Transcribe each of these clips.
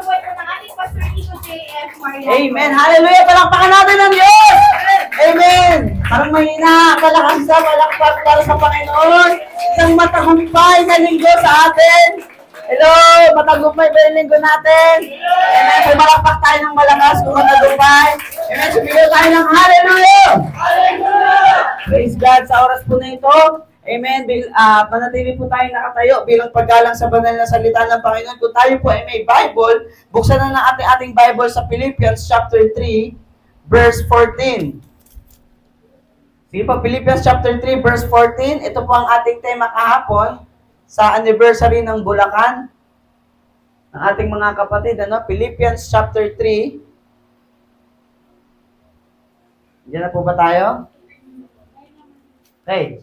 sa buhay po ng ating Pastor Nico J.F. Mariano. Amen. Hallelujah. Palakpakan natin ang Diyos. Amen. Parang mahina. Palakang sa palakpak para sa Panginoon. Isang matagumpay na linggo sa atin. Hello. Matagumpay ba yung linggo natin? Amen. Pumalakpak tayo ng malakas kung matagumpay. Amen. Sumigaw tayo ng hallelujah. Hallelujah. Praise God sa oras po na ito. Amen. Manatili po tayo nakatayo bilang paggalang sa banal na salita ng Panginoon. Kung tayo po ay may Bible, buksan na natin ating Bible sa Philippians chapter 3, verse 14. Sige po, Philippians chapter 3, verse 14. Ito po ang ating tema kahapon sa anniversary ng Bulacan ng ating mga kapatid. Philippians chapter 3. Diyan na po ba tayo? Okay.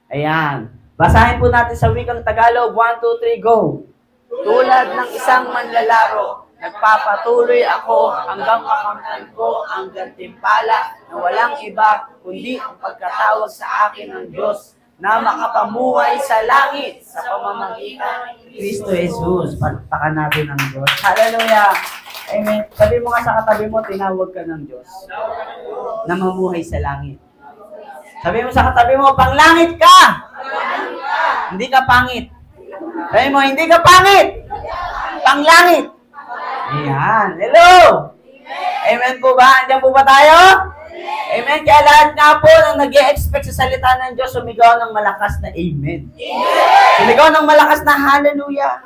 Ayan. Basahin po natin sa wikang Tagalog. 1, 2, 3, go! Tulad ng isang manlalaro, nagpapatuloy ako hanggang makamtan ko ang gantimpala na walang iba kundi ang pagkatawag sa akin ng Diyos na makapamuhay sa langit sa pamamagitan ni Kristo Jesus. Palakpakan natin ang Diyos. Hallelujah! Amen. Sabi mo nga sa katabi mo, tinawag ka ng Diyos na mamuhay sa langit. Sabi mo sa katabi mo, panglangit ka! Hindi ka pangit. Sabi mo, hindi ka pangit! Panglangit! Ayan. Hello! Amen po ba? Andiyan po ba tayo? Amen. Kaya lahat nga po nang nag-i-expect sa salita ng Diyos, sumigaw ng malakas na amen. Sumigaw ng malakas na hallelujah.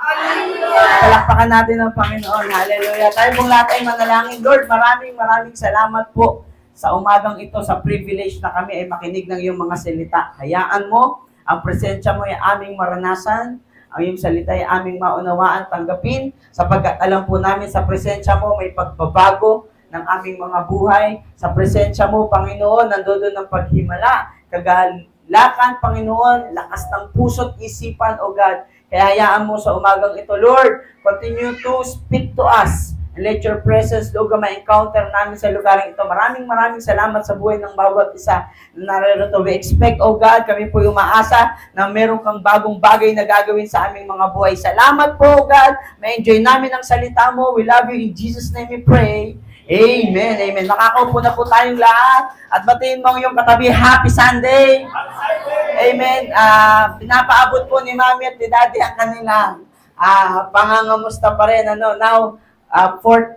Palakpakan natin ang Panginoon. Hallelujah. Tayo pong lahat ay manalangin. Lord, maraming salamat po sa umagang ito, sa privilege na kami ay makinig ng iyong mga salita. Hayaan mo, ang presensya mo ay aming maranasan, ang iyong salita ay aming maunawaan, tanggapin, sapagkat alam po namin sa presensya mo may pagbabago ng aming mga buhay. Sa presensya mo, Panginoon, nandoon ang paghimala, kagalakan, Panginoon, lakas ng puso't isipan, O God. Kaya hayaan mo sa umagang ito, Lord, continue to speak to us. And let your presence, Lord, ma-encounter namin sa lugaring ito. Maraming salamat sa buhay ng bawat isa na narito. We expect, oh God, kami po umaasa na meron kang bagong bagay na gagawin sa aming mga buhay. Salamat po, oh God. Ma-enjoy namin ang salita mo. We love you. In Jesus' name we pray. Amen. Amen. Nakakaupo na po tayong lahat. At batiin mo ang iyong katabi. Happy Sunday. Amen. Pinapaabot po ni Mami at ni Daddy ang kanilang pangangamusta pa rin. Now, fourth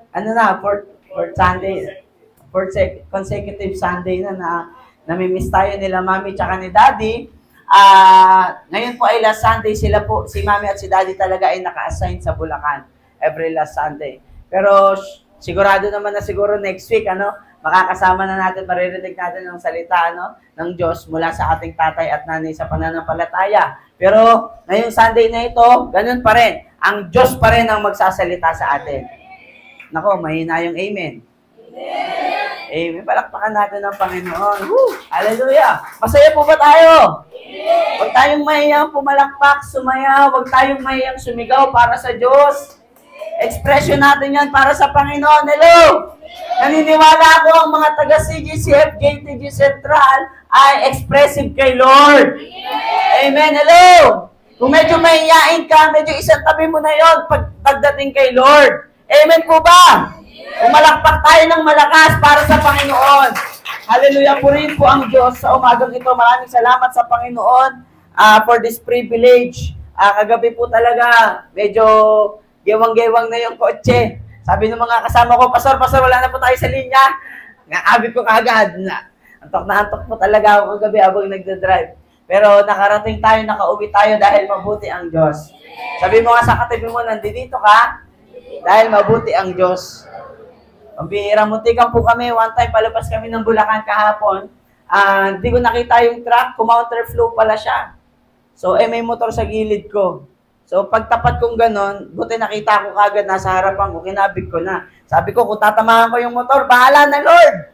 Sunday, fourth consecutive Sunday na namimiss tayo nila Mami tsaka ni Daddy. Ngayon po ay last Sunday, sila po, si Mami at si Daddy talaga ay naka-assign sa Bulacan every last Sunday. Pero sigurado naman na siguro next week, makakasama na natin, maririnig natin ang salita ng Diyos mula sa ating tatay at nanay sa pananampalataya. Pero ngayong Sunday na ito, ganun pa rin. Ang Diyos pa rin ang magsasalita sa atin. Nako, mahina yung amen. Amen. Amen. Palakpakan natin ng Panginoon. Woo! Hallelujah. Masaya po ba tayo? Amen. Huwag tayong mahiyang pumalakpak, sumayaw. Huwag tayong mahiyang sumigaw para sa Diyos. Expression natin yan para sa Panginoon. Hello! Naniniwala ako ang mga taga-CGCF, JTG Central ay expressive kay Lord. Amen. Hello! Kung medyo mahiyain ka, medyo isang tabi mo na yon pagdating kay Lord. Amen po ba? Umalakpak tayo ng malakas para sa Panginoon. Hallelujah, purihin po ang Diyos sa umagang ito. Maraming salamat sa Panginoon for this privilege. Kagabi po talaga, medyo gewang-gewang na yung kotse. Sabi ng mga kasama ko, Pastor, wala na po tayo sa linya. Nakabit ko kagad. Antok na antok po talaga ako kagabi habang nagdadrive. Pero nakarating tayo, nakauwi tayo dahil mabuti ang Diyos. Sabi mo nga sa katabi mo, nandito ka dahil mabuti ang Diyos. Pambihira, muntikan po kami. One time, palabas kami ng Bulacan kahapon. Hindi ko nakita yung truck, counterflow pala siya. So, may motor sa gilid ko. So, pagtapat kong ganon, buti nakita ko kagad nasa harapan ko, kinabig ko na. Sabi ko, kung tatamaan ko yung motor, bahala na, Lord!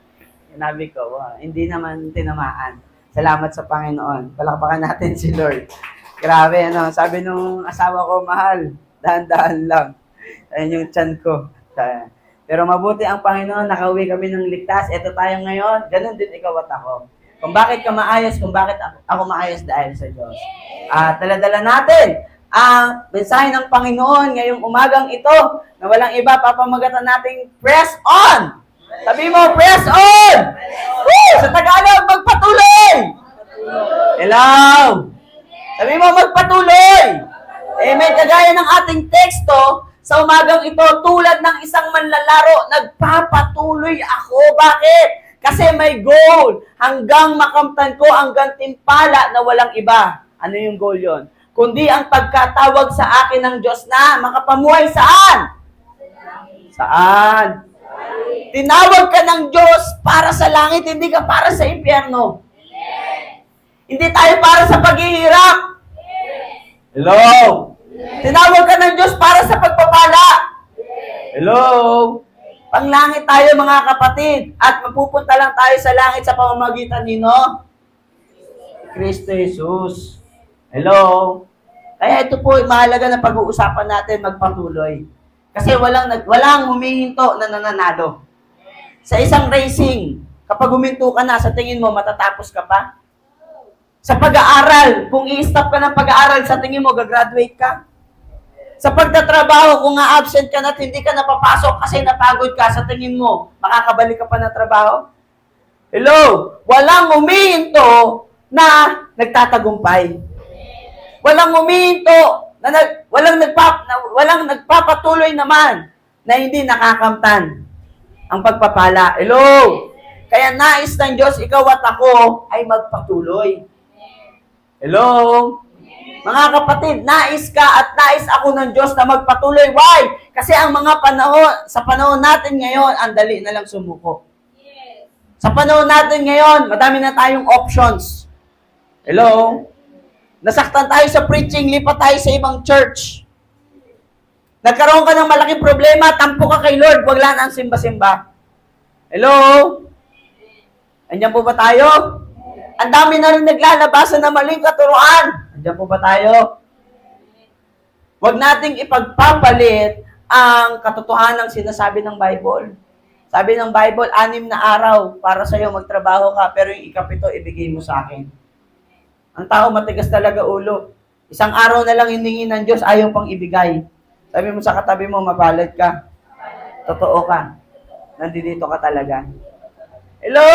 Kinabig ko, hindi naman tinamaan. Salamat sa Panginoon. Palakpakan natin si Lord. Grabe, sabi nung asawa ko, mahal, dahan-dahan lang. Ayan yung tiyan ko. Pero mabuti ang Panginoon, nakauwi kami ng ligtas. Ito tayo ngayon, ganun din ikaw at ako. Kung bakit ka maayos, kung bakit ako maayos dahil sa Diyos. Dala-dala natin ang mensahe ng Panginoon ngayong umagang ito na walang iba, papamagatan nating press on. Sabi mo, press on! Woo! Sa Tagalog, magpatuloy! Hello! Sabi mo, magpatuloy! Amen. Kagaya ng ating teksto, sa umagang ito, tulad ng isang manlalaro, nagpapatuloy ako. Bakit? Kasi may goal. Hanggang makamtan ko ang gantimpala na walang iba. Ano yung goal yon? Kundi ang pagkatawag sa akin ng Diyos na makapamuhay saan? Saan? Tinawag ka ng Diyos para sa langit, hindi ka para sa impyerno. Hindi tayo para sa paghihirap. Hello? Tinawag ka ng Diyos para sa pagpapala. Hello? Panglangit tayo mga kapatid. At mapupunta lang tayo sa langit sa pamamagitan nino? Kristo Jesus. Hello? Kaya ito po, mahalaga na pag-uusapan natin magpatuloy. Kasi walang humihinto na nananalo. Sa isang racing, kapag huminto ka na, sa tingin mo, matatapos ka pa? Sa pag-aaral, kung i-stop ka ng pag-aaral, sa tingin mo, gagraduate ka? Sa pagtatrabaho, kung absent ka na at hindi ka napapasok kasi napagod ka, sa tingin mo, makakabalik ka pa ng trabaho? Hello? Walang humihinto na nagtatagumpay. Walang humihinto na walang nagpapatuloy naman na hindi nakakamtan ang pagpapala. Hello? Kaya nais ng Diyos, ikaw at ako ay magpatuloy. Hello? Mga kapatid, nais ka at nais ako ng Diyos na magpatuloy. Why? Kasi ang mga sa panahon natin ngayon, ang dali na lang sumuko. Sa panahon natin ngayon, madami na tayong options. Hello? Nasaktan tayo sa preaching, lipat tayo sa ibang church. Nagkaroon ka ng malaking problema, tampo ka kay Lord, wag lang ang simba-simba. Hello? Andiyan po ba tayo? Ang dami na rin naglalabasan ng maling katuruan. Andiyan po ba tayo? Huwag nating ipagpapalit ang katotohanan ng sinasabi ng Bible. Sabi ng Bible, 6 na araw para sa'yo magtrabaho ka, pero yung ika-7 ibigay mo sa akin. Ang tao matigas talaga ulo. Isang araw na lang hiningi ng Diyos, ayaw pang ibigay. Sabi mo sa katabi mo, mapalit ka. Totoo ka. Nandito ka talaga. Hello!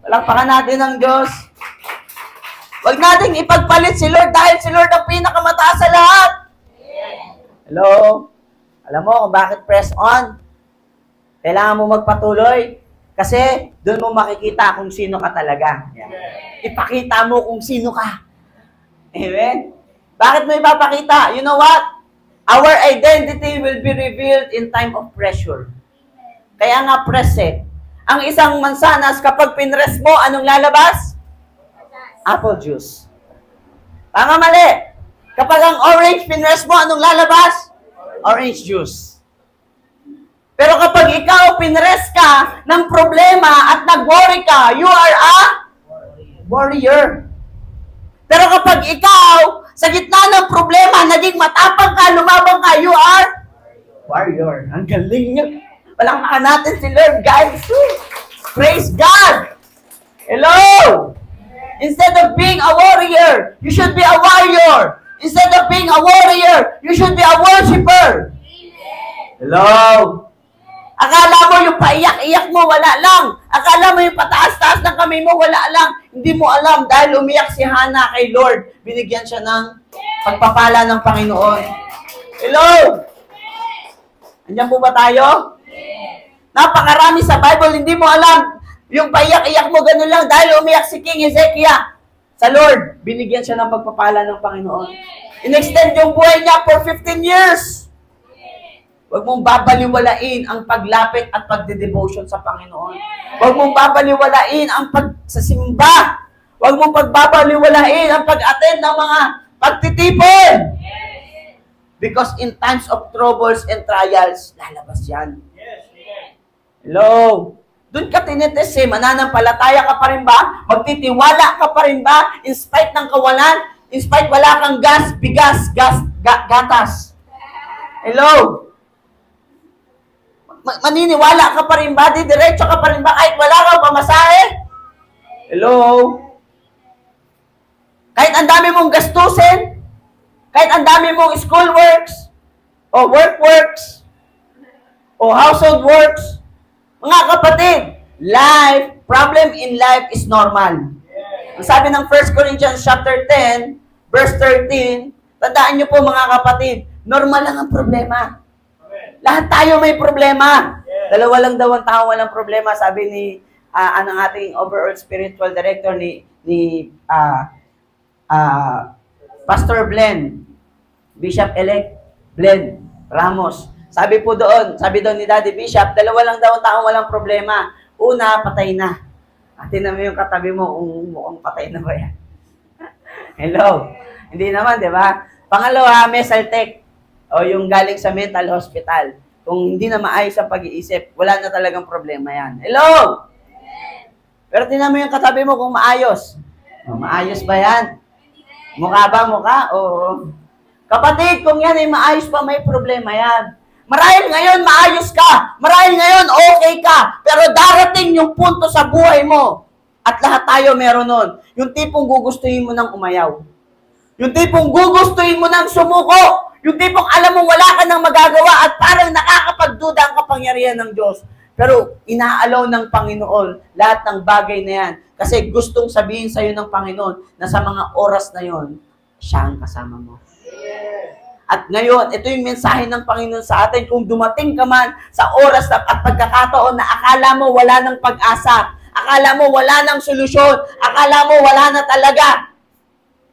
Palakpakan natin ng Diyos. Huwag nating ipagpalit si Lord dahil si Lord ang pinakamataas sa lahat. Hello? Alam mo kung bakit press on? Kailangan mo magpatuloy kasi doon mo makikita kung sino ka talaga. Ipakita mo kung sino ka. Amen? Bakit mo ipapakita? You know what? Our identity will be revealed in time of pressure. Kaya nga press eh. Ang isang mansanas, kapag pinress mo, anong lalabas? Apple juice. Tama mali. Kapag ang orange pinress mo, anong lalabas? Orange juice. Pero kapag ikaw pinress ka ng problema at nag-worry ka, you are a warrior. Pero kapag ikaw, sa gitna ng problema, naging matapang ka, lumabang ka, you are warrior. Ang galing niya. Palakpakan natin si Lord, guys. Praise God. Hello. Instead of being a warrior, you should be a warrior. Instead of being a warrior, you should be a worshiper. Hello. Akala mo yung paiyak-iyak mo, wala lang. Akala mo yung pataas-taas ng kamay mo, wala lang. Hindi mo alam dahil umiyak si Hannah kay Lord. Binigyan siya ng pagpapala ng Panginoon. Hello. Andiyan po ba tayo? Napakarami sa Bible, hindi mo alam. Yung paiyak-iyak mo, ganun lang. Dahil umiyak si King Hezekiah sa Lord, binigyan siya ng pagpapala ng Panginoon. In-extend yung buhay niya for 15 years. Huwag mong babaliwalain ang paglapit at pagde-devotion sa Panginoon. Huwag mong babaliwalain ang pagsasimba. Huwag mong pagbabaliwalain ang pag-attend ng mga pagtitipon. Because in times of troubles and trials, lalabas yan. Hello? Doon ka tinitest eh, mananampalataya ka pa rin ba? Magtitiwala ka pa rin ba? In spite ng kawalan? In spite wala kang gas, bigas, gatas. Hello? Maniniwala ka pa rin ba? Didiretso ka pa rin ba kahit wala kang pamasahe? Hello? Kahit ang dami mong gastusin? Kahit ang dami mong school works, o work works, o household works, mga kapatid, problem in life is normal. Ang sabi ng 1 Corinthians chapter 10, verse 13, tandaan niyo po mga kapatid, normal lang ang problema. Lahat tayo may problema. Dalawa lang daw ang tao walang problema, sabi ni ang ating overall spiritual director ni Pastor Glenn, Bishop-elect Glenn Ramos. Sabi doon ni Daddy Bishop, dalawa lang daw ang tao walang problema. Una, patay na. Tingnan mo yung katabi mo kung mukhang patay na ba yan. Hello? Hindi naman, di ba? Pangalawa, mesaltech. O yung galing sa mental hospital. Kung hindi na maayos ang pag-iisip, wala na talagang problema yan. Hello? Pero tingnan mo yung katabi mo kung maayos. O, maayos ba yan? Mukha ba? Mukha? Oo. Kapatid, kung yan ay maayos pa, may problema yan. Marahil ngayon maayos ka. Marahil ngayon okay ka. Pero darating yung punto sa buhay mo. At lahat tayo meron nun. Yung tipong gugustuhin mo ng umayaw. Yung tipong gugustuhin mo ng sumuko. Yung tipong alam mo wala ka nang magagawa at parang nakakapagduda ang kapangyarihan ng Diyos. Pero inaalaw ng Panginoon lahat ng bagay na yan. Kasi gustong sabihin sa'yo ng Panginoon na sa mga oras na yon, siya ang kasama mo. At ngayon, ito yung mensahe ng Panginoon sa atin. Kung dumating ka man sa oras at pagkakataon na akala mo wala ng pag-asa, akala mo wala ng solusyon, akala mo wala na talaga,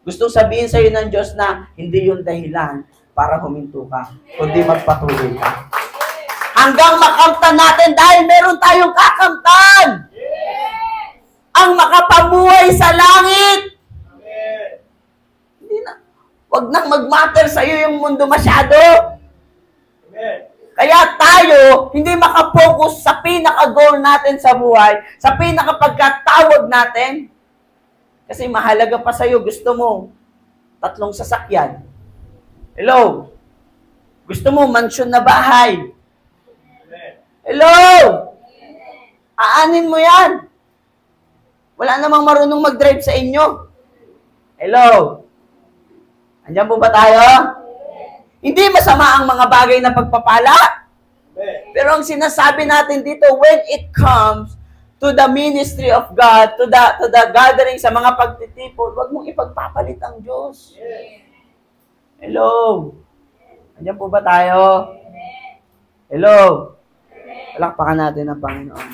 gustong sabihin sa iyo ng Diyos na hindi yung dahilan para huminto ka, kundi magpatuloy ka. Hanggang makamtan natin dahil meron tayong kakamtan. Ang makapamuhay sa langit. Hindi na. Huwag nang mag-matter sa iyo yung mundo masyado. Kaya tayo, hindi makapokus sa pinaka-goal natin sa buhay, sa pinaka-pagkatawag natin. Kasi mahalaga pa sa iyo, gusto mo 3 sasakyan. Hello? Gusto mo mansyon na bahay. Hello? Aanin mo yan. Wala namang marunong mag-drive sa inyo. Hello? Andiyan po ba tayo? Hindi masama ang mga bagay na pagpapala. Pero ang sinasabi natin dito, when it comes to the ministry of God, to the gathering sa mga pagtitipon, huwag mong ipagpapalit ang Diyos. Hello? Andiyan po ba tayo? Hello? Palakpakan natin ang Panginoon.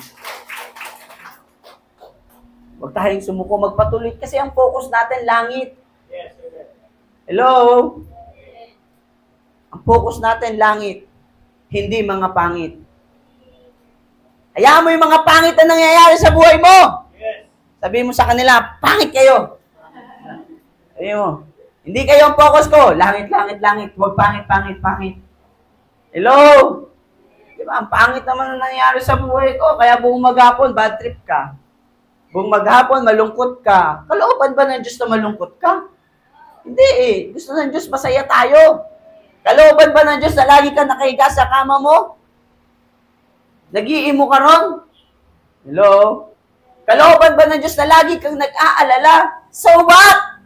Huwag tayong sumuko, magpatuloy kasi ang focus natin langit. Hello? Ang focus natin langit, hindi mga pangit. Hayaan mo yung mga pangit na nangyayari sa buhay mo. Sabihin mo sa kanila, pangit kayo. Sabihin mo, hindi kayo ang focus ko. Langit, langit, langit. Huwag pangit, pangit, pangit. Hello? Diba? Ang pangit naman na nangyayari sa buhay ko. Kaya buong maghapon, bad trip ka. Buong maghapon, malungkot ka. Kalooban ba ng Diyos na malungkot ka? Hindi eh. Gusto ng Diyos, masaya tayo. Kalooban ba ng Diyos na lagi ka nakahiga sa kama mo? Nag-iimo ka ron? Hello? Kalooban ba ng Diyos na lagi kang nag-aalala? So what?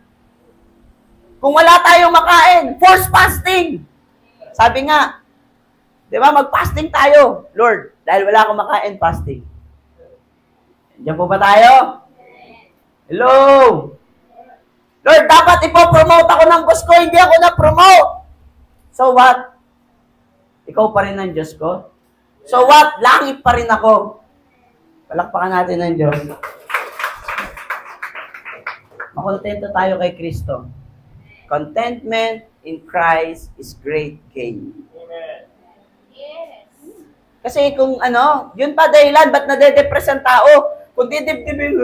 Kung wala tayong makain, force fasting. Sabi nga, di ba, mag-fasting tayo. Lord, dahil wala akong makain, fasting. Diyan po ba tayo? Hello? Lord, dapat ipopromote ako ng boss ko, hindi ako na-promote. So what? Ikaw pa rin ang Diyos ko? So what? Langit pa rin ako. Palakpakan natin ng Diyos. Makontento tayo kay Kristo. Contentment in Christ is great gain. Amen. Yes. Kasi kung yun pa dahilan, ba't nade-depress ang tao? Kung didibdibin,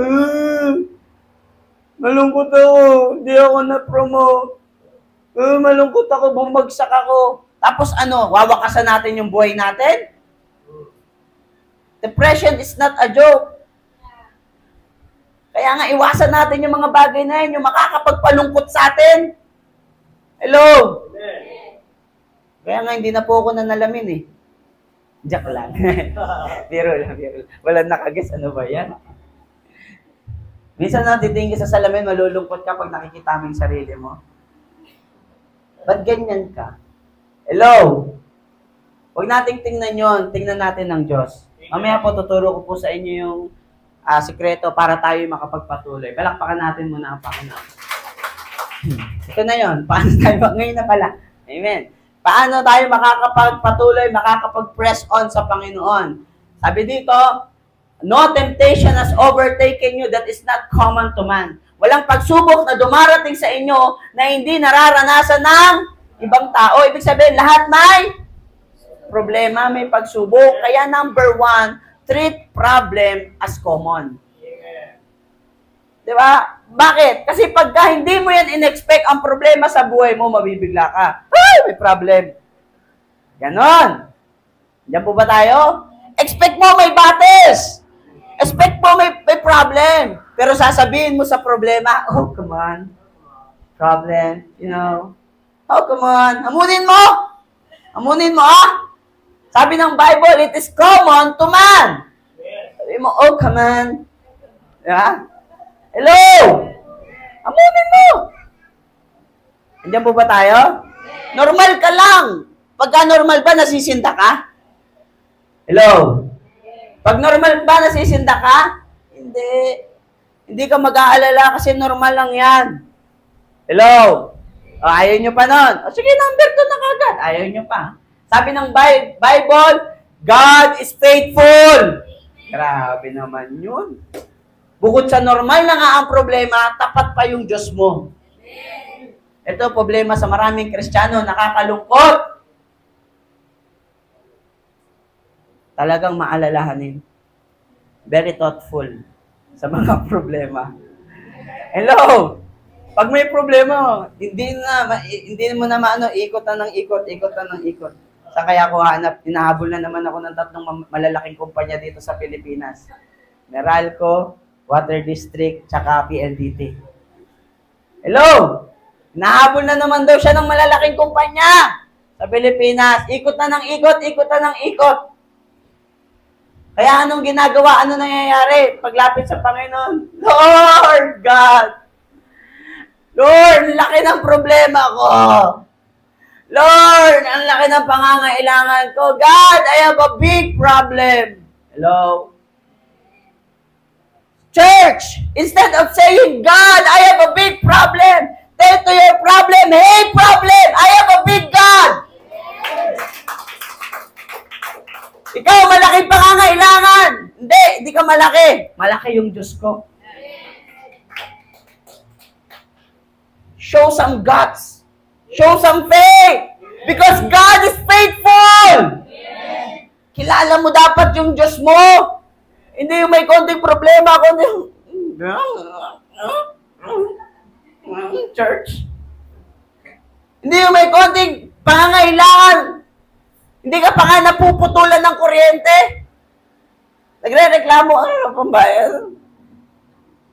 malungkot ako, hindi ako na-promote. Malungkot ako, bumagsak ako. Tapos wawakasan natin yung buhay natin? Depression is not a joke. Kaya nga, iwasan natin yung mga bagay na yun, yung makakapagpalungkot sa atin. Hello? Kaya nga, hindi na po ako nanalamin eh. Joke lang. Biro lang. Walang nakaguess, ano ba yan? Minsan natitingin ka sa salamin, malulungkot ka pag nakikita mo yung sarili mo. Ba't ganyan ka? Hello? Huwag nating tingnan yon, tingnan natin ng Diyos. Mamaya po, tuturo ko po sa inyo yung sikreto para tayo makapagpatuloy. Palakpakan natin muna ang Panginoon. Ito na yon. Paano tayo, ngayon na pala. Amen. Paano tayo makakapagpatuloy, makakapag-press on sa Panginoon? Sabi dito, no temptation has overtaken you that is not common to man. Walang pagsubok na dumarating sa inyo na hindi nararanasan ng ibang tao. Ibig sabihin, lahat may problema, may pagsubok. Kaya number 1, treat problem as common. Di ba? Bakit? Kasi pagka hindi mo yan in-expect ang problema sa buhay mo, mabibigla ka. Ay, may problem. Ganon. Diyan po ba tayo? Expect mo may batis. Expect mo may problem. Pero sasabihin mo sa problema, oh, come on. Problem, you know. Oh, come on. Amunin mo. Amunin mo, ah. Sabi ng Bible, it is common to man. Sabi mo, oh, come on. Yeah? Hello? Amunin mo. Andiyan po ba tayo? Normal ka lang. Pagka normal ba, nasisinda ka? Hello? Pag normal ba, nasisinda ka? Hindi. Hindi ka mag-aalala kasi normal lang yan. Hello? O, ayaw nyo pa nun. O, sige, number 2 na kagad. Ayaw nyo pa. Sabi ng Bible, God is faithful. Grabe naman yun. Bukod sa normal na nga ang problema, tapat pa yung Diyos mo. Ito problema sa maraming Kristiyano, nakakalungkot. Talagang maalalahanin. Very thoughtful sa mga problema. Hello? Pag may problema, hindi mo na maano, ikot na ng ikot. Sa kaya ko hanap, hinahabol na naman ako ng 3 malalaking kumpanya dito sa Pilipinas. Meralco, Water District, tsaka PLDT. Hello? Nahabol na naman daw siya ng malalaking kumpanya sa Pilipinas. Ikot na ng ikot. Kaya anong ginagawa? Ano nangyayari? Paglapit sa Panginoon, Lord God! Lord, ang laki ng problema ko. Lord, ang laki ng pangangailangan ko. God, I have a big problem. Hello? Church, instead of saying, God, I have a big problem, tell to your problem, hey problem, I have a big God. Ikaw, malaking pangangailangan. Hindi ka malaki. Malaki yung Diyos ko. Show some guts. Show some faith. Because God is faithful. Kilala mo dapat yung Diyos mo. Hindi yung may konting problema, kundi church. Hindi yung may konting pangangailangan. Hindi ka pa nga napuputulan ng kuryente. Nagre-reklamo, ano pambayad?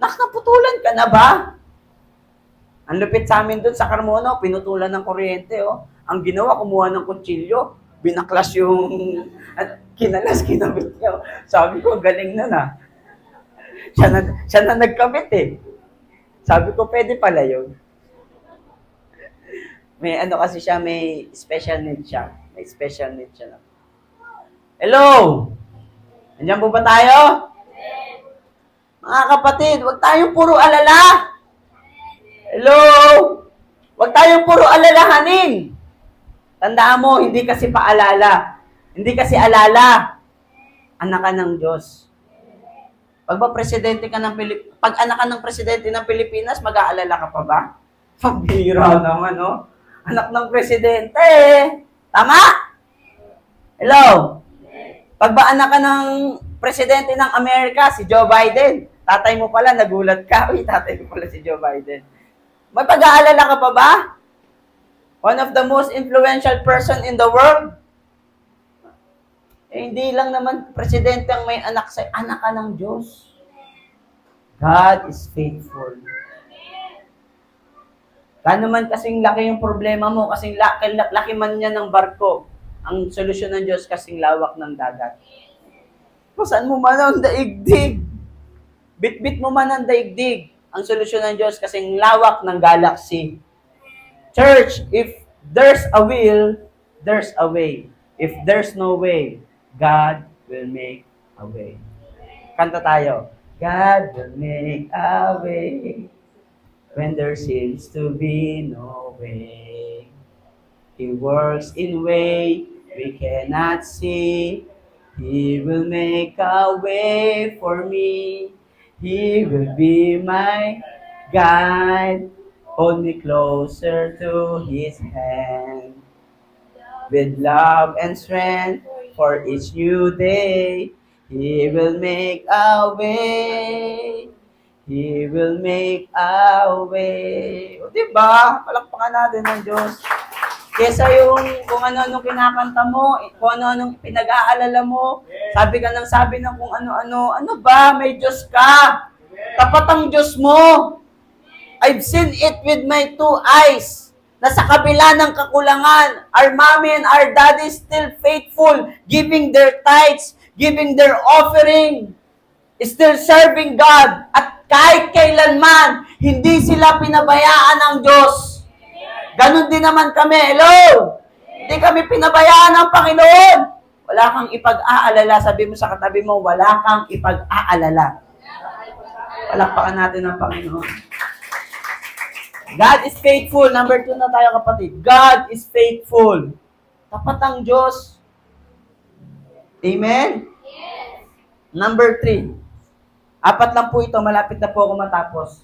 Naputulan ka na ba? Ang lupit sa amin doon sa Carmona, pinutulan ng kuryente. Oh. Ang ginawa, kumuha ng kutsilyo. Binaklas yung kinabit niya. Sabi ko, galing na. Siya na nagkabit eh. Sabi ko, pwede pala yun. May ano kasi siya, may special need siya. May special need siya. Hello? Andiyan po ba tayo? Mga kapatid, huwag tayong puro alala. Hello? Huwag tayong puro alalahanin. Tandaan mo, hindi kasi paalala. Hindi kasi alala. Anak ka ng Diyos. Pag anak ka ng presidente ng Pilipinas, mag-aalala ka pa ba? Pambira naman, no? Anak ng presidente. Tama? Hello? Pag ba anak ka ng presidente ng Amerika, si Joe Biden, tatay mo pala, nagulat ka. Uy, tatay mo pala si Joe Biden. May pag-aalala ka pa ba? One of the most influential person in the world. Eh, hindi lang naman presidente ang may anak sa anak ka ng Diyos. God is faithful. Kano man kasing laki yung problema mo, kasing laki man niya ng barko, ang solusyon ng Diyos kasing lawak ng dagat. Saan mo man ang daigdig? Bit-bit mo man ang daigdig. Ang solusyon ng Diyos kasing lawak ng galaxy. Church, if there's a will, there's a way. If there's no way, God will make a way. Kanta tayo. God will make a way when there seems to be no way. He works in way we cannot see. He will make a way for me. He will be my guide. Hold me closer to His hand. With love and strength for each new day, He will make a way. He will make a way. O diba? Palakpakan natin ng Diyos. Kesa yung kung ano-anong kinakanta mo, kung ano-anong pinag-aalala mo, sabi ka ng sabi ng kung ano-ano, ano ba? May Diyos ka. Tapat ang Diyos mo. I've seen it with my 2 eyes. Na sa kabila ng kakulangan, our mommy and our daddy still faithful, giving their tithes, giving their offering, still serving God. At kahit kailanman, hindi sila pinabayaan ng Diyos. Ganon din naman kami. Hello! Hindi kami pinabayaan ng Panginoon. Wala kang ipag-aalala. Sabi mo sa katabi mo, wala kang ipag-aalala. Palakpakan natin ang Panginoon. God is faithful. Number 2 na tayo, kapatid. God is faithful. Tapat ang Diyos. Amen? Yes. Number 3. 4 lang po ito. Malapit na po ako matapos.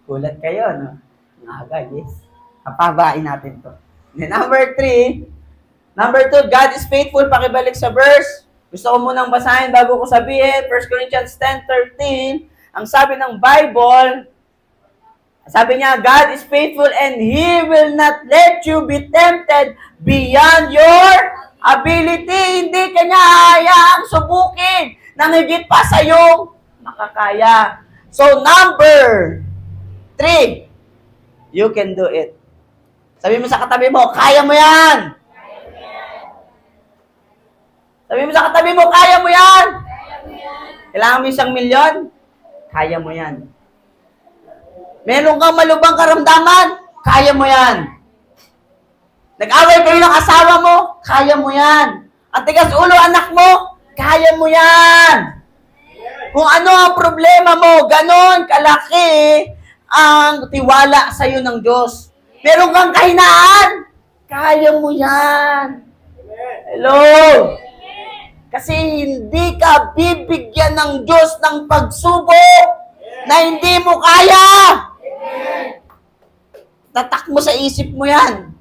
Kulat kayo, no? Aga, yes. Papabain natin to. Then number 3. Number 2, God is faithful. Pakibalik sa verse. Gusto ko munang basahin bago ko sabihin. 1 Corinthians 10:13. Ang sabi ng Bible, sabi niya, God is faithful and He will not let you be tempted beyond your ability. Hindi kanya hayaang subukin nang higit pa sa iyong makakaya. So, number 3, you can do it. Sabi mo sa katabi mo, kaya mo yan. Sabi mo sa katabi mo, kaya mo yan. Kailangan mo 1 milyon? Kaya mo yan. Meron kang malubang karamdaman? Kaya mo yan. Nag-away kayo ng asawa mo? Kaya mo yan. Ang tigas ulo anak mo? Kaya mo yan. Kung ano ang problema mo, ganon kalaki ang tiwala sa iyo ng Diyos. Meron kang kahinaan? Kaya mo yan. Hello? Kasi hindi ka bibigyan ng Diyos ng pagsubok na hindi mo kaya. Tatak mo sa isip mo yan.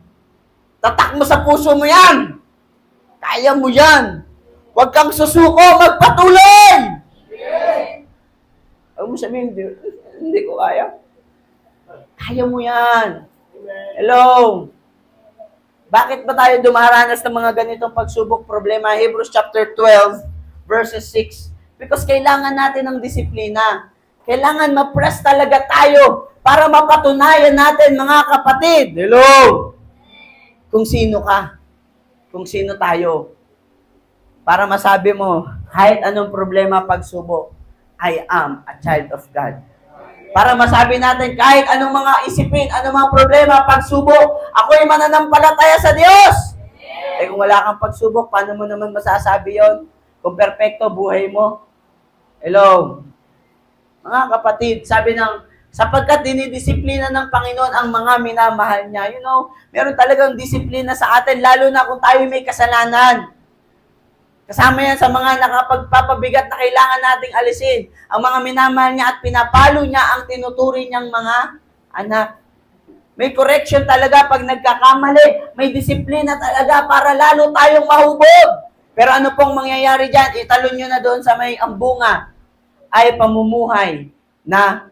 Tatak mo sa puso mo yan. Kaya mo yan. Huwag kang susuko, magpatuloy. Huwag mo sabihin, hindi ko kaya. Kaya mo yan. Hello? Bakit ba tayo dumaranas ng mga ganitong pagsubok problema? Hebrews chapter 12, verses 6. Because kailangan natin ng disiplina. Kailangan ma-press talaga tayo para mapatunayan natin, mga kapatid. Hello? Kung sino ka. Kung sino tayo. Para masabi mo, kahit anong problema pagsubok, I am a child of God. Para masabi natin, kahit anong mga isipin, anong mga problema, pagsubok, ako'y mananampalataya sa Diyos. Eh kung wala kang pagsubok, paano mo naman masasabi yon? Kung perfecto buhay mo? Hello? Mga kapatid, sabi ng, sapagkat dinidisiplina ng Panginoon ang mga minamahal niya. You know, meron talagang disiplina sa atin, lalo na kung tayo may kasalanan. Kasama yan sa mga nakapagpapabigat na kailangan nating alisin. Ang mga minamahal niya at pinapalo niya ang tinuturi niyang mga anak. May correction talaga pag nagkakamali. May disiplina talaga para lalo tayong mahubog. Pero ano pong mangyayari dyan? Italon nyo na doon sa may ambunga ay pamumuhay na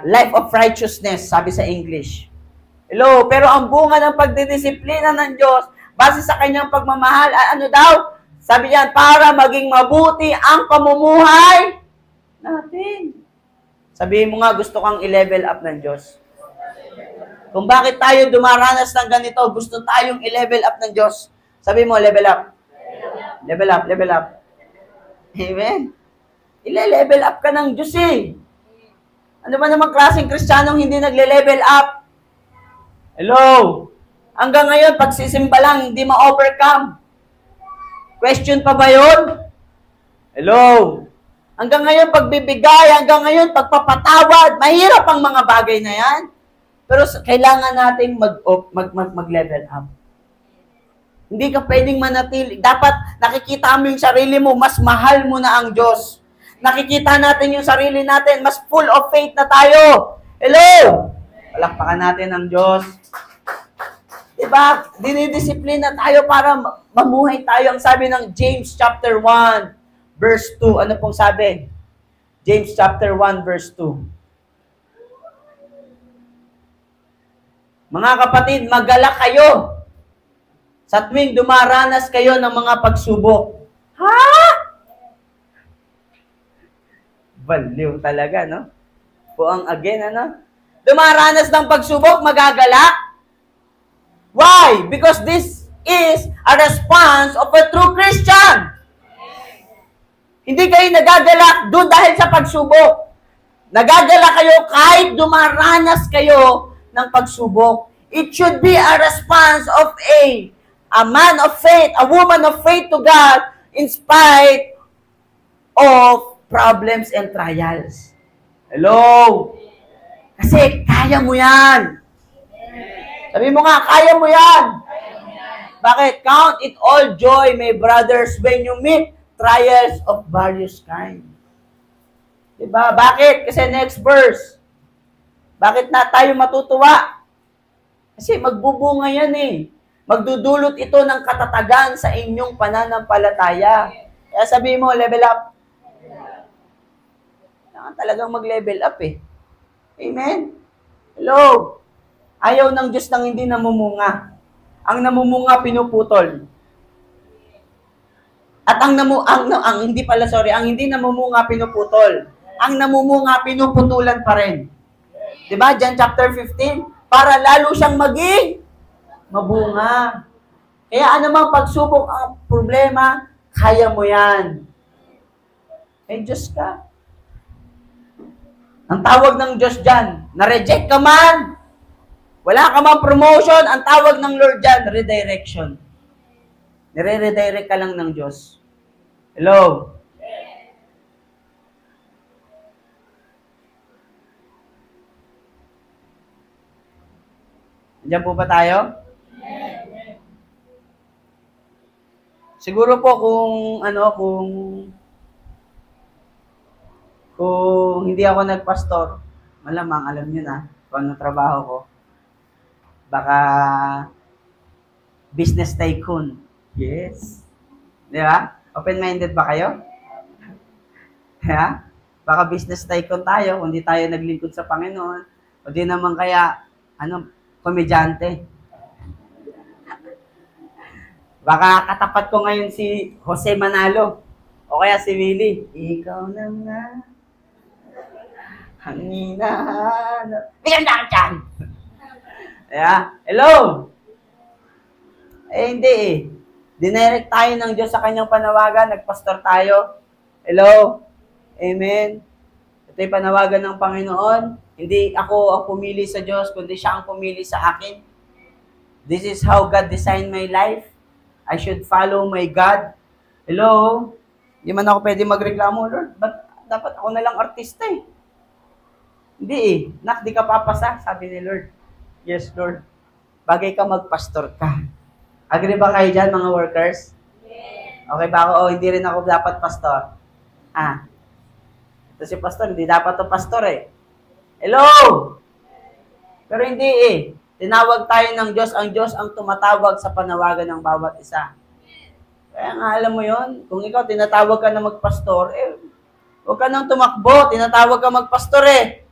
life of righteousness, sabi sa English. Hello? Pero ang bunga ng pagdidisiplina ng Diyos, base sa kanyang pagmamahal, ano daw? Sabi niyan, para maging mabuti ang pamumuhay natin. Sabihin mo nga, gusto kang i-level up ng Diyos. Kung bakit tayo dumaranas ng ganito, gusto tayong i-level up ng Diyos. Sabi mo, level up. Level up, level up. Amen? I-level up ka ng Diyos eh. Ano ba namang klaseng Kristiyanong hindi nagle-level up? Hello? Hanggang ngayon, pagsisimba lang, hindi ma-overcome. Question pa ba yun? Hello? Hanggang ngayon, pagbibigay, hanggang ngayon, pagpapatawad, mahirap ang mga bagay na yan. Pero kailangan nating mag-level up. Hindi ka pwedeng manatili. Dapat nakikita mo yung sarili mo, mas mahal mo na ang Diyos. Nakikita natin yung sarili natin, mas full of faith na tayo. Hello? Palakpakan natin ang Diyos. Diba? Dinidisiplina tayo para mamuhay tayo. Ang sabi ng James chapter 1, verse 2. Ano pong sabi? James chapter 1, verse 2. Mga kapatid, magalak kayo sa tuwing dumaranas kayo ng mga pagsubok. Ha? Baliw talaga, no? Puang again, ano? Dumaranas ng pagsubok, magagala? Why? Because this is a response of a true Christian. Hindi kayo nagagala doon dahil sa pagsubok. Nagagala kayo kahit dumaranas kayo ng pagsubok. It should be a response of a man of faith, a woman of faith to God in spite of problems and trials. Hello? Kasi kaya mo yan. Sabi mo nga, kaya mo yan. Bakit? Count it all joy, my brothers, when you meet trials of various kinds. Diba? Bakit? Kasi next verse. Bakit na tayo matutuwa? Kasi magbubunga yan eh. Magdudulot ito ng katatagan sa inyong pananampalataya. Kaya sabi mo, level up. Kailangan talagang mag-level up eh. Amen? Hello? Ayaw ng Diyos nang hindi namumunga. Ang namumunga, pinuputol. At ang hindi namumunga, pinuputol. Ang namumunga, pinuputulan pa rin. Diba? John chapter 15, para lalo siyang maging mabunga. Kaya anumang pagsubok ang problema, kaya mo yan. Eh, Diyos ka. Ang tawag ng Diyos dyan, na-reject ka man, wala ka man promotion, ang tawag ng Lord dyan, redirection. Nire-redirect ka lang ng Diyos. Hello? Diyan po ba tayo? Siguro po kung hindi ako nagpastor, malamang alam niyo na kung anong trabaho ko. Baka business tycoon. Yes. Di ba? Open-minded ba kayo? Yeah? Baka business tycoon tayo kung di tayo naglingkod sa Panginoon. O di naman kaya, komedyante. Baka katapat ko ngayon si Jose Manalo. O kaya si Willie. Ikaw na nga. Hangina. Bigyan na ka dyan. Yeah. Hello? Eh, hindi eh. Dinirect tayo ng Diyos sa kanyang panawagan. Nagpastor tayo. Hello? Amen? Ito'y panawagan ng Panginoon. Hindi ako ang pumili sa Diyos, kundi siya ang pumili sa akin. This is how God designed my life. I should follow my God. Hello? Hindi man ako pwede magreklamo, Lord. Ba't dapat ako nalang artista eh? Hindi eh. Nak, di ka papasa, sabi ni Lord. Yes, Lord. Bagay ka magpastor ka. Agree ba kayo dyan, mga workers? Yes. Okay ba ako? Hindi rin ako dapat pastor. Ito si pastor, hindi dapat to pastor eh. Hello? Pero hindi eh. Tinawag tayo ng Diyos. Ang Diyos ang tumatawag sa panawagan ng bawat isa. Kaya nga alam mo yon, kung ikaw tinatawag ka na magpastor, huwag ka nang tumakbo. Tinatawag ka magpastor eh.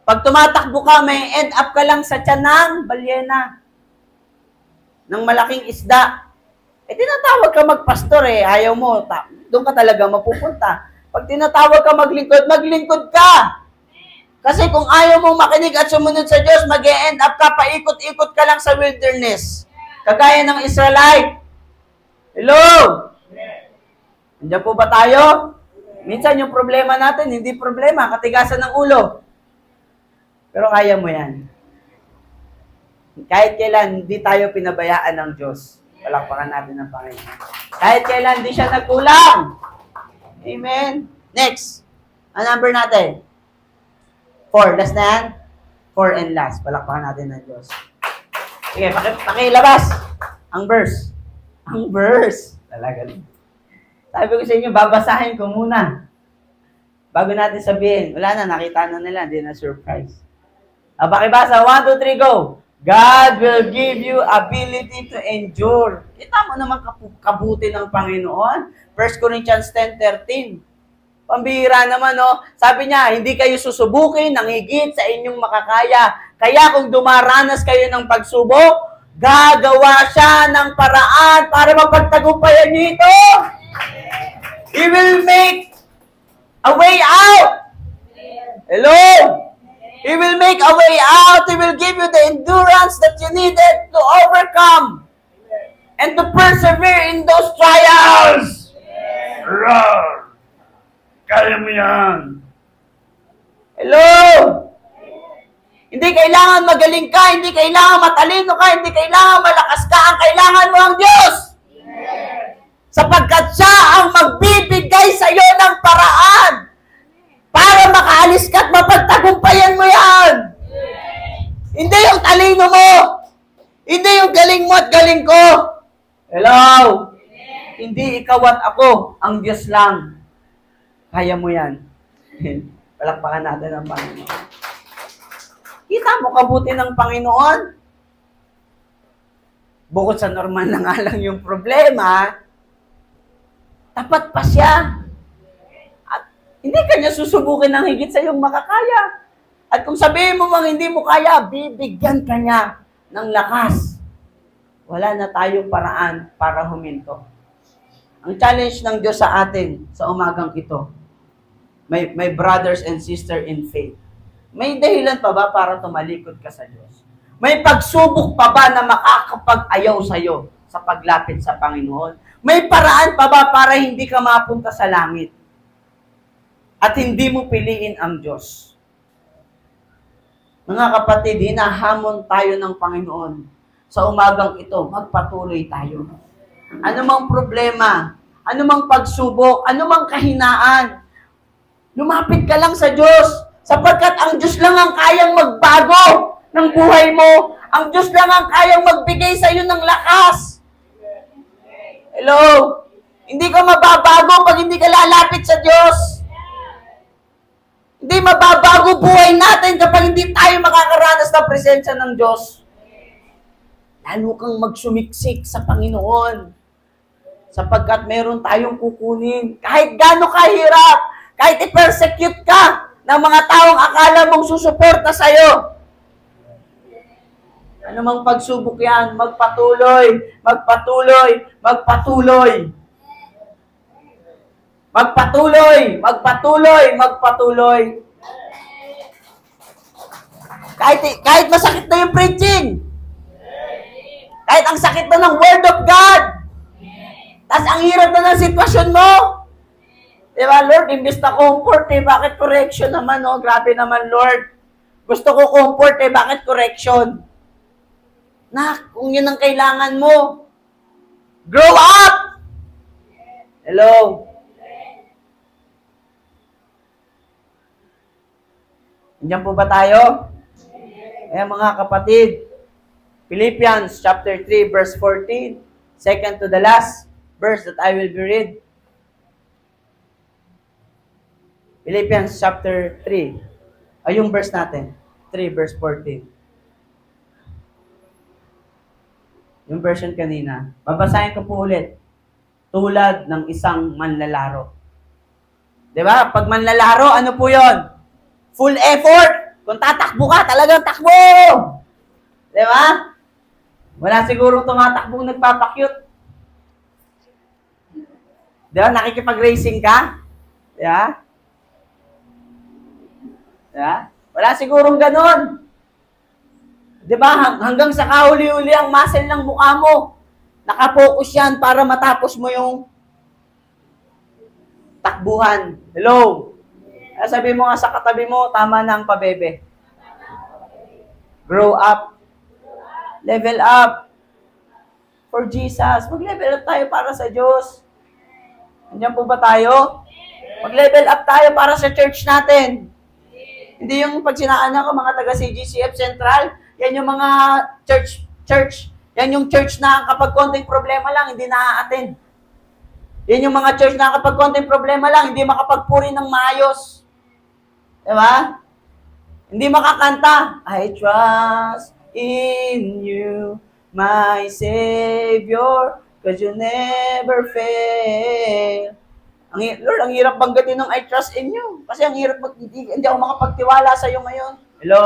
Pag tumatakbo ka, may end up ka lang sa tiyan ng balyena. Ng malaking isda. Tinatawag ka magpastor eh. Ayaw mo. Doon ka talaga mapupunta. Pag tinatawag ka maglingkod, maglingkod ka. Kasi kung ayaw mong makinig at sumunod sa Diyos, mag-e-end up ka, paikot-ikot ka lang sa wilderness. Kagaya ng Israelite. Hello? Andiyan po ba tayo? Minsan yung problema natin, hindi problema, katigasan ng ulo. Pero kaya mo yan. Kahit kailan, hindi tayo pinabayaan ng Diyos. Palakpakan natin ng Panginoon. Kahit kailan, hindi siya nagkulang. Amen. Next. Ang number natin? 4. Last na yan? 4 and last. Palakpakan natin ng Diyos. Sige, pakilabas. Ang verse. Ang verse. Talaga. Sabi ko sa inyo, babasahin ko muna. Bago natin sabihin, wala na, nakita na nila, hindi na surprise. Pakibasa, 1, 2, 3, go! God will give you ability to endure. Kita mo naman kabuti ng Panginoon. 1 Corinthians 10:13. Pambihira naman, no? Sabi niya, hindi kayo susubukin ng higit sa inyong makakaya. Kaya kung dumaranas kayo ng pagsubok, gagawa siya ng paraan para mapagtagumpayan niyo ito. He will make a way out. Hello? He will make a way out. He will give you the endurance that you needed to overcome and to persevere in those trials. Roar! Kaya mo yan. Hello? Hindi kailangan magaling ka, hindi kailangan matalino ka, hindi kailangan malakas ka. Ang kailangan mo ang Diyos. Sapagkat siya ang magbibigay sa iyo ng paraan para makaalis ka at mapagtagumpayan mo yan. Hindi yung talino mo. Hindi yung galing mo at galing ko. Hello? Hindi ikaw at ako. Ang Diyos lang. Kaya mo yan. Palakpakan natin ang Panginoon. Kita mo kabuti ng Panginoon. Bukod sa normal na nga lang yung problema, tapat pa siya. At hindi kanya susubukin ng higit sa iyong makakaya. At kung sabihin mo mang hindi mo kaya, bibigyan ka niya ng lakas. Wala na tayong paraan para huminto. Ang challenge ng Diyos sa atin sa umagang ito, my brothers and sisters in faith, may dahilan pa ba para tumalikod ka sa Diyos? May pagsubok pa ba na makakapag-ayaw sa iyo sa paglapit sa Panginoon? May paraan pa ba para hindi ka mapunta sa langit? At hindi mo piliin ang Diyos? Mga kapatid, hinahamon tayo ng Panginoon. Sa umagang ito, magpatuloy tayo. Ano mang problema, ano mang pagsubok, ano mang kahinaan, lumapit ka lang sa Diyos. Sapagkat ang Diyos lang ang kayang magbago ng buhay mo. Ang Diyos lang ang kayang magbigay sa iyo ng lakas. Hello? Hindi ka mababago pag hindi ka lalapit sa Diyos. Hindi mababago buhay natin kapag hindi tayo makakaranas ng presensya ng Diyos. Lalo kang magsumiksik sa Panginoon. Sapagkat meron tayong kukunin. Kahit gaano kahirap, kahit i-persecute ka ng mga taong akala mong susuporta sa'yo. Ano mang pagsubok yan, magpatuloy, magpatuloy, magpatuloy. Magpatuloy, magpatuloy, magpatuloy. Kahit masakit na yung preaching. Kahit ang sakit na ng Word of God. Tapos ang hirap na ng sitwasyon mo. Diba, Lord, imbis na comfort bakit correction naman, no? Grabe naman, Lord. Gusto ko comfort bakit correction? Kung yun ang kailangan mo, grow up! Hello? Nandiyan po ba tayo? Mga kapatid, Philippians chapter 3, verse 14, second to the last verse that I will be read. Philippians chapter 3. Ay, yung verse natin. 3 verse 14. Yung version kanina. Babasahin ko po ulit. Tulad ng isang manlalaro. Diba? Pag manlalaro, ano po yon? Full effort. Kung tatakbo ka, talagang takbo. Diba? Wala sigurong tumatakbong nagpapakyut. Diba? Nakikipag-racing ka? Diba? Yeah? Wala sigurong ganon. Diba? Hanggang sa kahuli-huli ang muscle ng mukha mo. Nakapokus yan para matapos mo yung takbuhan. Hello? Sabi mo nga sa katabi mo, tama na ang pabebe. Grow up. Level up for Jesus. Mag-level up tayo para sa Diyos. Andiyan po ba tayo? Mag-level up tayo para sa church natin. Hindi yung pag sinaan ako, mga taga CGCF Central, yan yung mga church. Yan yung church na kapag konting problema lang, hindi na-attend. Yan yung mga church na kapag konting problema lang, hindi makapagpuri ng maayos. Diba? Hindi makakanta. I trust in you, my Savior, because you never fail. Lord, ang hirap banggatin ng I trust in you. Kasi ang hirap, hindi ako makapagtiwala sa iyo ngayon. Hello?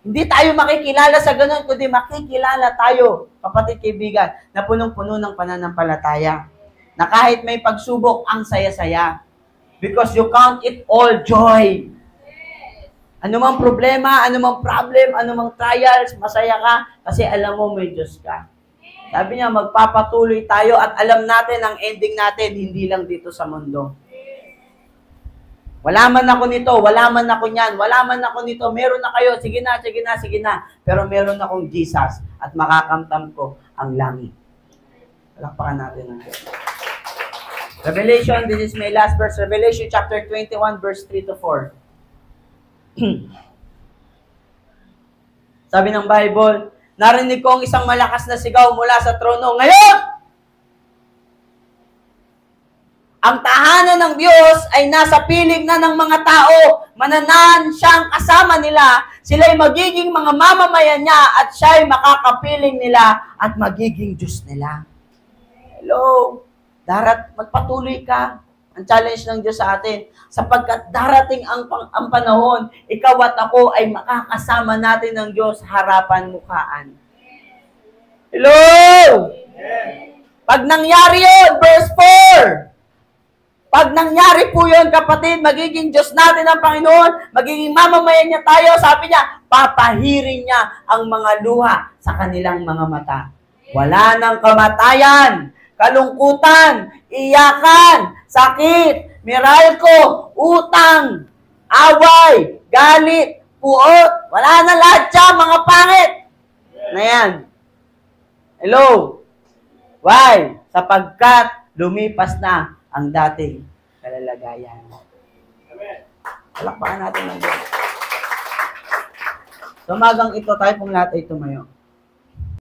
Hindi tayo makikilala sa ganun, kundi makikilala tayo, kapatid kaibigan, na punong-puno ng pananampalataya. Na kahit may pagsubok, ang saya-saya. Because you count it all joy. Ano mang problema, ano mang problem, ano mang trials, masaya ka kasi alam mo may Diyos ka. Sabi niya, magpapatuloy tayo at alam natin ang ending natin, hindi lang dito sa mundo. Wala man ako nito, wala man ako niyan, wala man ako nito, meron na kayo, sige na. Pero meron akong Jesus at makakamtam ko ang langit. Palakpakan natin ang Diyos. Revelation, this is my last verse. Revelation chapter 21, verse 3 to 4. Sabi ng Bible, narinig ko ang isang malakas na sigaw mula sa trono. Ngayon, ang tahanan ng Diyos ay nasa piling na ng mga tao. Mananan siyang kasama nila. Sila'y magiging mga mamamayan niya at siya'y makakapiling nila at magiging Diyos nila. Hello? Magpatuloy ka. Ang challenge ng Diyos sa atin, sapagkat darating ang panahon, ikaw at ako ay makakasama natin ng Diyos harapan mukhaan. Hello? Pag nangyari yun, verse 4, pag nangyari po yun, kapatid, magiging Diyos natin ang Panginoon, magiging mamamayan niya tayo, sabi niya, papahirin niya ang mga luha sa kanilang mga mata. Wala nang kamatayan, kalungkutan, iyakan, sakit, miralko, utang, away, galit, puot. Wala na lahat siya, mga pangit. Na yan. Hello? Why? Sapagkat lumipas na ang dating kalalagayan. Palakpakan natin ng Diyos. So, umagang ito, tayo pong lahat ay tumayo.